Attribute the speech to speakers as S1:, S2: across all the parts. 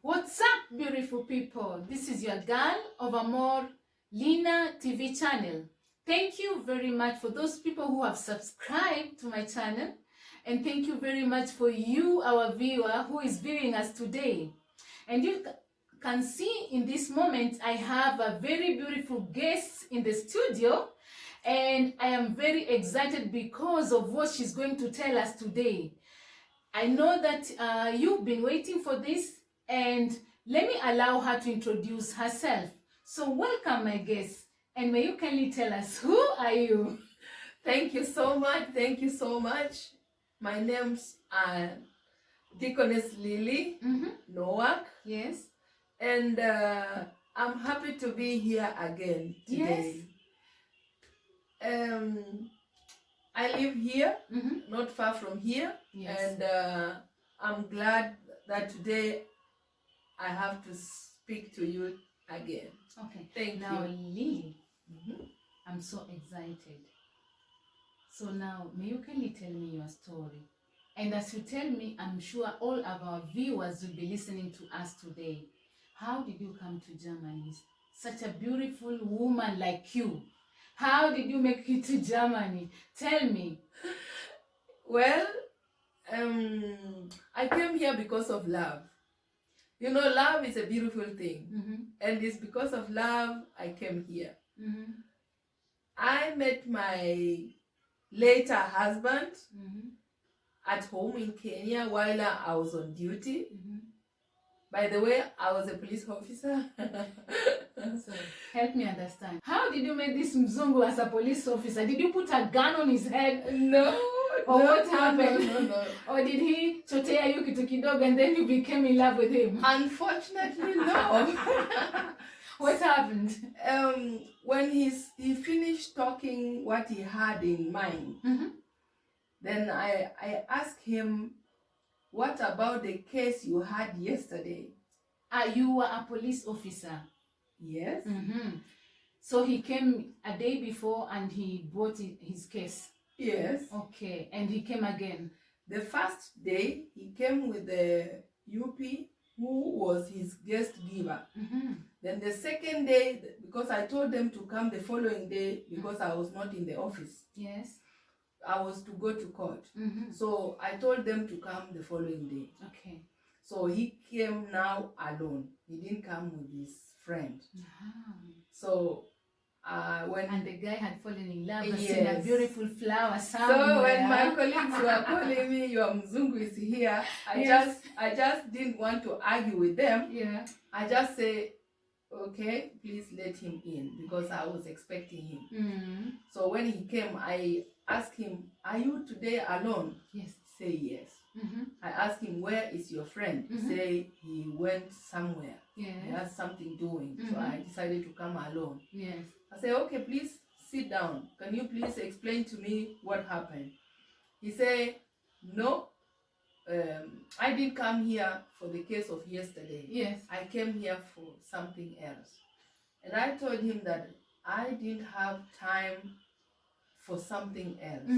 S1: What's up, beautiful people? This is your girl of Amor, Lina TV channel. Thank you very much for those people who have subscribed to my channel. And thank you very much for you, our viewer, who is viewing us today. And you can see in this moment, I have a very beautiful guest in the studio. And I am very excited because of what she's going to tell us today. I know that you've been waiting for this. And let me allow her to introduce herself. So welcome, my guest. And may you kindly tell us, who are you?
S2: Thank you so much. Thank you so much. My name's Deaconess Lily Nowak.
S1: Yes.
S2: And I'm happy to be here again today. Yes. I live here, not far from here. Yes. And I'm glad that today I have to speak to you again.
S1: Okay.
S2: Thank you.
S1: Now, Lily, I'm so excited. So now, may you kindly tell me your story? And as you tell me, I'm sure all of our viewers will be listening to us today. How did you come to Germany? Such a beautiful woman like you. How did you make it to Germany? Tell me.
S2: Well, I came here because of love. You know, love is a beautiful thing. And it's because of love I came here. I met my later husband at home in Kenya while I was on duty. By the way, I was a police officer.
S1: So, help me understand. How did you meet this Mzungu as a police officer? Did you put a gun on his head?
S2: No.
S1: Or what happened?
S2: No.
S1: Or did he chotea you kitu kidogo and then you became in love with him?
S2: Unfortunately, no.
S1: What happened?
S2: When he finished talking what he had in mind, then I asked him, what about the case you had yesterday?
S1: You were a police officer?
S2: Yes.
S1: So he came a day before and he brought his case?
S2: Yes.
S1: Okay, and he came again?
S2: The first day, he came with the UP who was his guest giver. Then the second day, because I told them to come the following day because I was not in the office.
S1: Yes.
S2: I was to go to court. So I told them to come the following day.
S1: Okay.
S2: So he came now alone. He didn't come with his friend. So
S1: and the guy had fallen in love, yes, in a beautiful flower somewhere.
S2: So when my colleagues were calling me, your Mzungu is here, I just didn't want to argue with them. Yeah. I just say, okay, please let him in because I was expecting him. So when he came, I asked him, are you today alone?
S1: Yes.
S2: Say yes. I asked him, where is your friend? Say he went somewhere. Yes. He has something doing. So I decided to come alone. Yes. I said, okay, please sit down. Can you please explain to me what happened? He said, no, I didn't come here for the case of yesterday. Yes. I came here for something else. And I told him that I didn't have time for something else.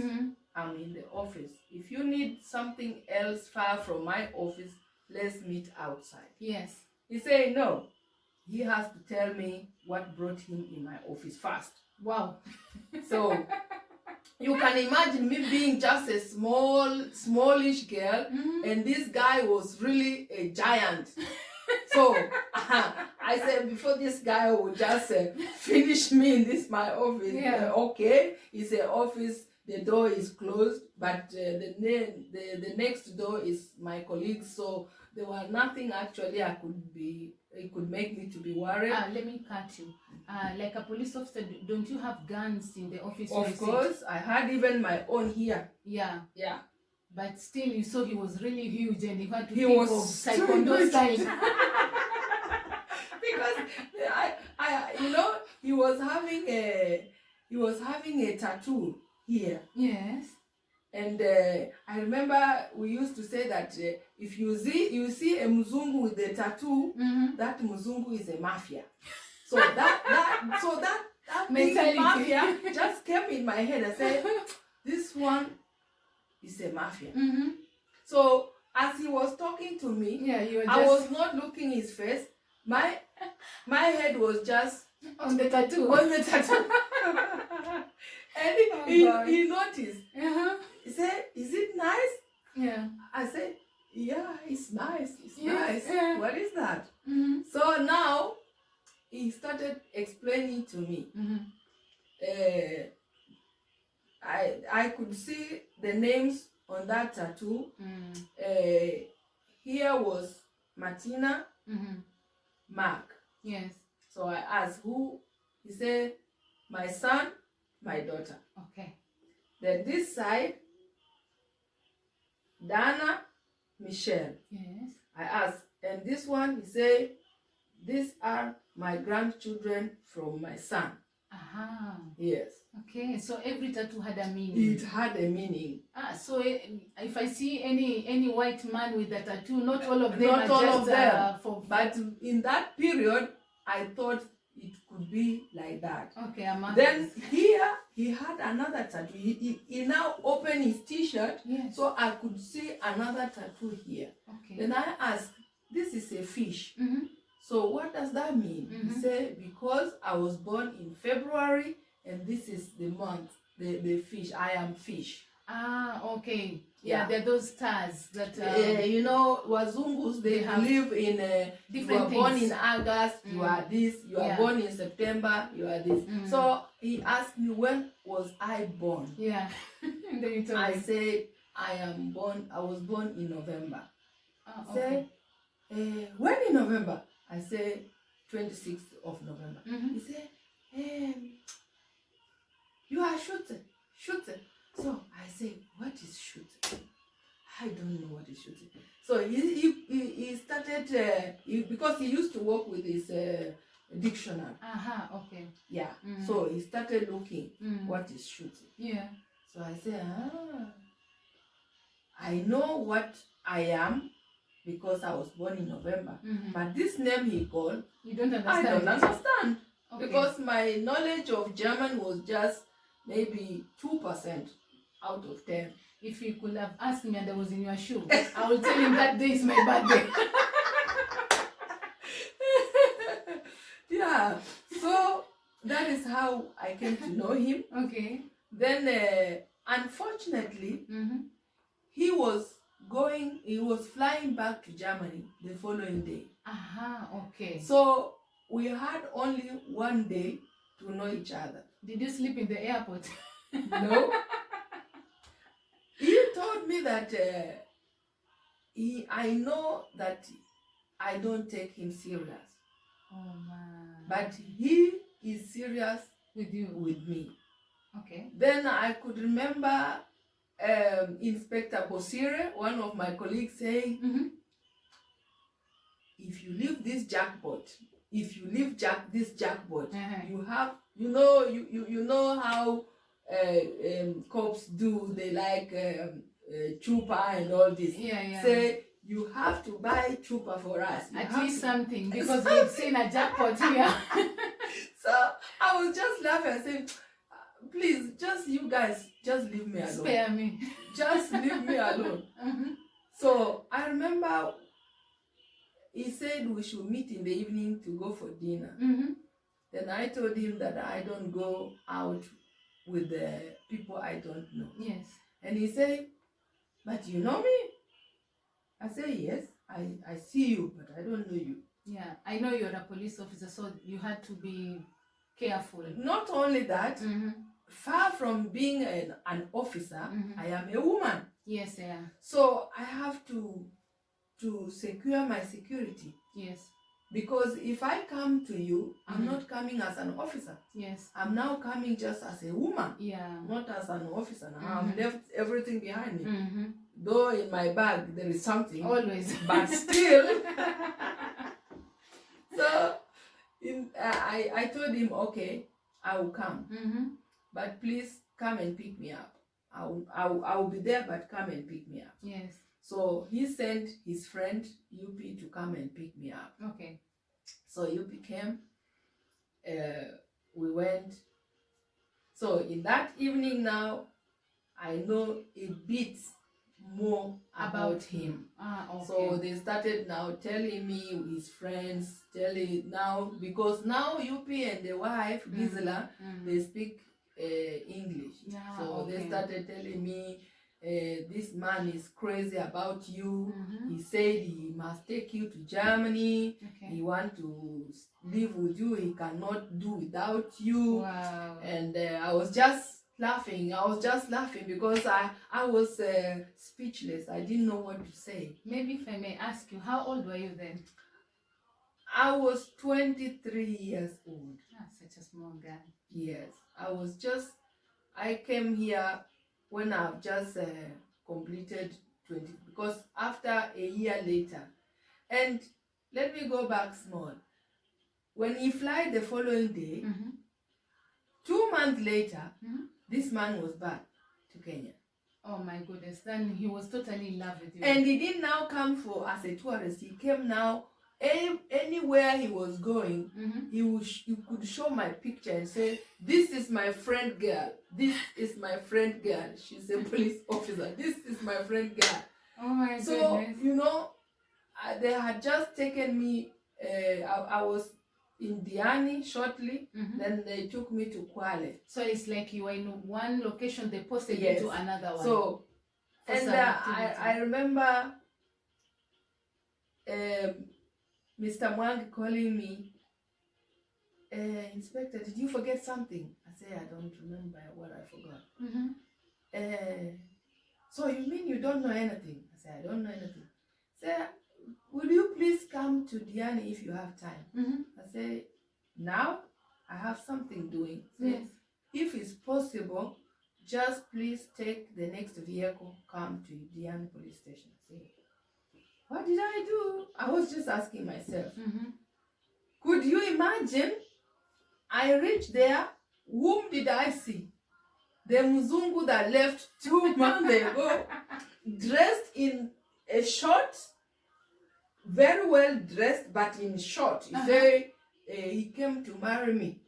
S2: I'm in the office. If you need something else far from my office, let's meet outside. Yes. He said, no. He has to tell me what brought him in my office first. Wow. So you can imagine me being just a smallish girl, and this guy was really a giant. So I said, before this guy would just finish me in my office. Yeah. Okay, it's an office. The door is closed, but the next door is my colleague. So there was nothing actually it could make me to be worried.
S1: Let me cut you. Like a police officer, don't you have guns in the office?
S2: Of course, I had even my own here.
S1: Yeah.
S2: Yeah.
S1: But still, you saw he was really huge and he had to think of taekwondo style.
S2: Because he was having a tattoo here. Yes. And I remember we used to say that if you see a Mzungu with a tattoo, that Mzungu is a mafia. So that mentality, mafia, just came in my head. I said, this one is a mafia. So as he was talking to me,
S1: yeah,
S2: I was not looking his face. My head was just
S1: on the tattoo.
S2: On the tattoo. And he noticed. He said, "Is it nice?"
S1: Yeah.
S2: I said, "Yeah, it's nice. It's
S1: Yes.
S2: nice.
S1: Yeah.
S2: What is that?" So now he started explaining to me. I could see the names on that tattoo. Here was Martina, Mark.
S1: Yes.
S2: So I asked who. He said, "My son, my daughter."
S1: Okay.
S2: Then this side, Dana, Michelle.
S1: Yes.
S2: I asked, and this one, he said, "These are my grandchildren from my son." Yes.
S1: Okay, so every tattoo had a meaning.
S2: It had a meaning.
S1: So if I see any white man with a tattoo, not all of them
S2: not
S1: are
S2: all
S1: just
S2: of them.
S1: But
S2: in that period, I thought it could be like that.
S1: Okay, I'm
S2: Then here he had another tattoo. He now opened his t-shirt,
S1: yes.
S2: So I could see another tattoo here.
S1: Okay.
S2: Then I asked, "This is a fish. So what does that mean?" He said, "Because I was born in February and this is the month, the fish. I am fish."
S1: Okay.
S2: Yeah,
S1: there are those stars that
S2: you know, Wazungus, they live in
S1: different
S2: you are born
S1: things.
S2: in August, you are this, you are born in September, you are this. So he asked me, when was I born?
S1: Yeah. And then you told
S2: I
S1: me.
S2: said, I was born in November.
S1: Okay.
S2: Said, when in November? I said, 26th of November. He said, you are shooting. So I said, "What is shooting? I don't know what is shooting." So he started, because he used to work with his dictionary.
S1: Okay.
S2: Yeah. So he started looking, what is shooting?
S1: Yeah.
S2: So I said, I know what I am because I was born in November. But this name he called,
S1: you don't understand.
S2: I don't understand.
S1: Okay.
S2: Because my knowledge of German was just maybe 2% out of 10.
S1: If you could have asked me and I was in your shoe, I will tell him that day is my birthday.
S2: Yeah. So that is how I came to know him.
S1: Okay.
S2: Then, unfortunately, he was flying back to Germany the following day.
S1: Okay.
S2: So we had only one day to know each other.
S1: Did you sleep in the airport?
S2: No. He told me that I know that I don't take him serious.
S1: Oh man.
S2: But he is serious
S1: with you.
S2: With me.
S1: Okay.
S2: Then I could remember Inspector Bosire, one of my colleagues, saying, "If you leave this jackpot, this jackpot, you have, you know how cops do, they like chupa and all this.
S1: Yeah.
S2: Say, you have to buy chupa for us.
S1: At least something, because we've seen a jackpot here."
S2: So I was just laughing and saying, "Please, just you guys, just leave me alone.
S1: Spare me.
S2: Just leave me alone." So I remember he said we should meet in the evening to go for dinner. Then I told him that I don't go out with the people I don't know.
S1: Yes.
S2: And he said, "But you know me?" I said, "Yes, I see you, but I don't know you."
S1: Yeah, I know you're a police officer, so you had to be careful.
S2: Not only that, far from being an officer, I am a woman.
S1: Yes, yeah.
S2: So I have to secure my security.
S1: Yes.
S2: Because if I come to you, I'm not coming as an officer.
S1: Yes.
S2: I'm now coming just as a woman.
S1: Yeah.
S2: Not as an officer. Now I've left everything behind me. Though in my bag there is something.
S1: Always.
S2: But still. So I told him, "Okay, I will come. But please come and pick me up. I will be there, but come and pick me up."
S1: Yes.
S2: So he sent his friend UP to come and pick me up.
S1: Okay.
S2: So UP came. We went. So in that evening now, I know it beats more about him.
S1: Okay.
S2: So they started now telling me, his friends, now, because now UP and the wife, Gisela, they speak English.
S1: Yeah,
S2: so they started telling me, this man is crazy about you. He said he must take you to Germany. He want to live with you. He cannot do without you.
S1: Wow.
S2: And I was just laughing. Because I was speechless. I didn't know what to say.
S1: Maybe if I may ask you, how old were you then?
S2: I was 23 years old.
S1: Such a small girl.
S2: Yes. I came here when I've just completed 20, because after a year later, and let me go back small. When he fly the following day, 2 months later, this man was back to Kenya.
S1: Oh my goodness, then he was totally in love with you.
S2: And he didn't now come as a tourist. He came now, anywhere he was going, he could show my picture and say, this is my friend girl. This is my friend girl. She's a police officer. This is my friend girl.
S1: Oh my goodness.
S2: So, they had just taken me, I was in Diani shortly, then they took me to Kwale.
S1: So it's like you were in one location, they posted you to another one.
S2: So, and I remember Mr. Mwang calling me, Inspector, did you forget something? I say, I don't remember what I forgot. So you mean you don't know anything? I say, I don't know anything. Say, will you please come to Diani if you have time? I say, now I have something doing. Say, if it's possible, just please take the next vehicle, come to Diani police station. I say, what did I do? I was just asking myself. Could you imagine? I reached there. Whom did I see? The Mzungu that left 2 months ago, dressed in a short, very well dressed, but in short. He said he came to marry me.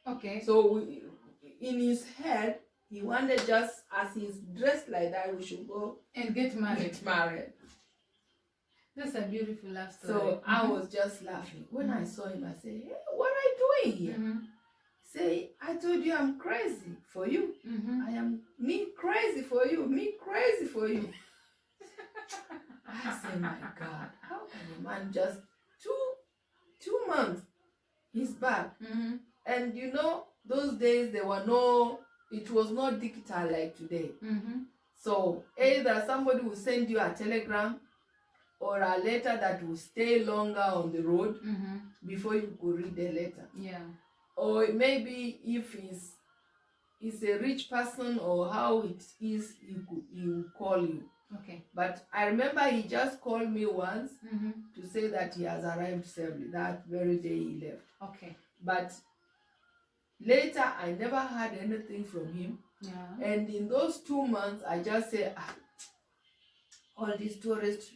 S1: Okay.
S2: So in his head, he wanted, just as he's dressed like that, we should go
S1: and get married. That's a beautiful love story.
S2: So I was just laughing. When I saw him, I said, hey, what are you doing here? He said, I told you I'm crazy for you. I am crazy for you. Me crazy for you. I said, my God, how can a man just two months, he's back. And those days it was not digital like today. So either somebody will send you a telegram or a letter that will stay longer on the road before you could read the letter.
S1: Yeah.
S2: Or maybe if he's a rich person or how it is, he will call you.
S1: Okay.
S2: But I remember he just called me once to say that he has arrived safely that very day he left.
S1: Okay.
S2: But later I never heard anything from him.
S1: Yeah.
S2: And in those 2 months I just said, all these tourist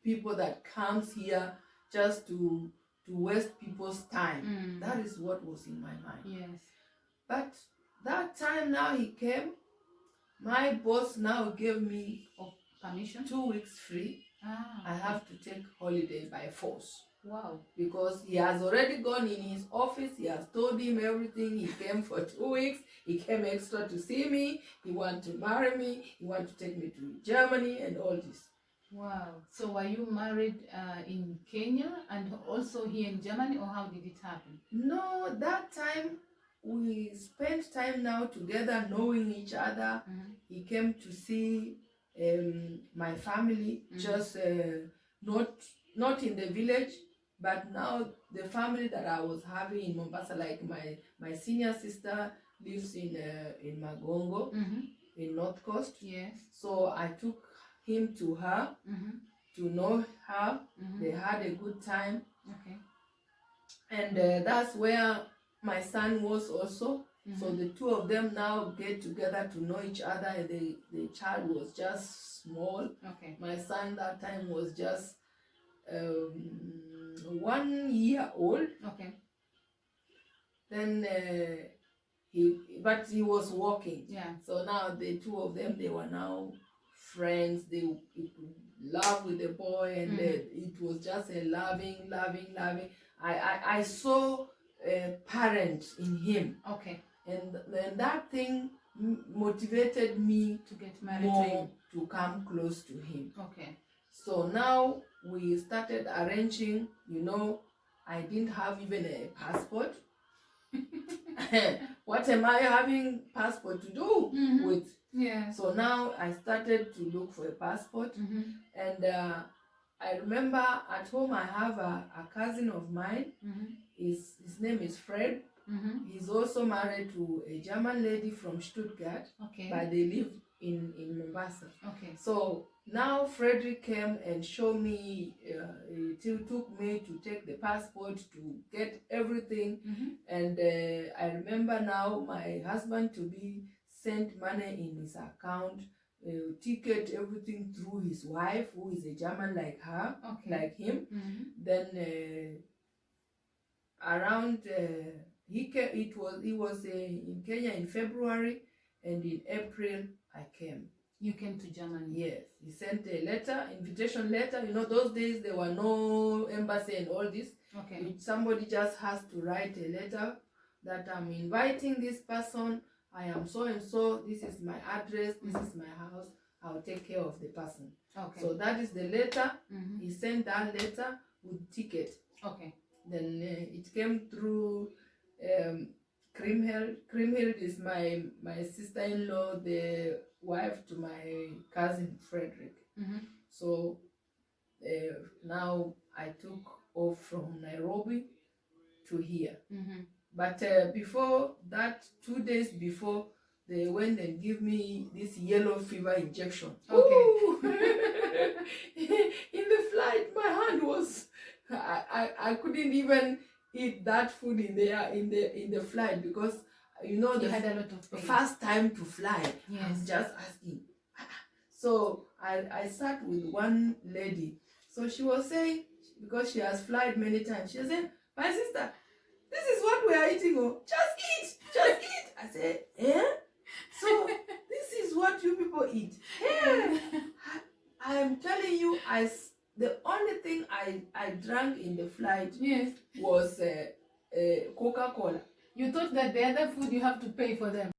S2: people that comes here just to waste people's time. That is what was in my mind.
S1: Yes.
S2: But that time now he came, my boss now gave me
S1: permission,
S2: 2 weeks free. I have to take holiday by force.
S1: Wow.
S2: Because he has already gone in his office, he has told him everything. He came for 2 weeks, he came extra to see me, he want to marry me, he want to take me to Germany and all this.
S1: Wow. So were you married in Kenya and also here in Germany, or how did it happen?
S2: No, that time we spent time now together, knowing each other. He came to see my family, just not in the village, but now the family that I was having in Mombasa, like my senior sister lives in Magongo, in North Coast.
S1: Yes.
S2: So I took him to her to know her. They had a good time.
S1: Okay.
S2: And that's where my son was also. So the two of them now get together to know each other. And the child was just small. Okay. My son that time was just 1 year old. Okay. Then he was walking. Yeah. So now the two of them, they were now friends. They love with the boy, and it was just a loving. I saw a parent in him.
S1: Okay.
S2: And that thing motivated me
S1: to get married
S2: more to come close to him.
S1: Okay.
S2: So now we started arranging, I didn't have even a passport. What am I having passport to do with?
S1: Yeah.
S2: So now I started to look for a passport. And I remember at home I have a cousin of mine. His name is Fred. He's also married to a German lady from Stuttgart.
S1: Okay.
S2: But they live in Mombasa.
S1: Okay.
S2: So now Frederick came and showed me, took me to take the passport, to get everything. And I remember now my husband to be sent money in his account, ticket, everything through his wife, who is a German like her, like him. Then around he was in Kenya in February, and in April I came.
S1: You came to Germany?
S2: Yes. He sent a letter, invitation letter. Those days there were no embassy and all this.
S1: Okay.
S2: Somebody just has to write a letter that I'm inviting this person. I am so and so. This is my address. This is my house. I'll take care of the person. Okay. So that is the letter. He sent that letter with ticket. Okay. Then it came through Kriemhild. Kriemhild is my sister-in-law, the wife to my cousin Frederick. So now I took off from Nairobi to here. But before that, 2 days before, they went and give me this yellow fever injection. Okay. In the flight, my hand was, I couldn't even eat that food in the flight, because
S1: you had a lot of pain.
S2: First time to fly.
S1: Yes.
S2: I was just asking. So I sat with one lady. So she was saying, because she has flied many times, she was saying, my sister, this is what we are eating. Oh, just eat. I said, eh? So this is what you people eat. Yeah. I am telling you, the only thing I drank in the flight was Coca-Cola.
S1: You thought that the other food you have to pay for them.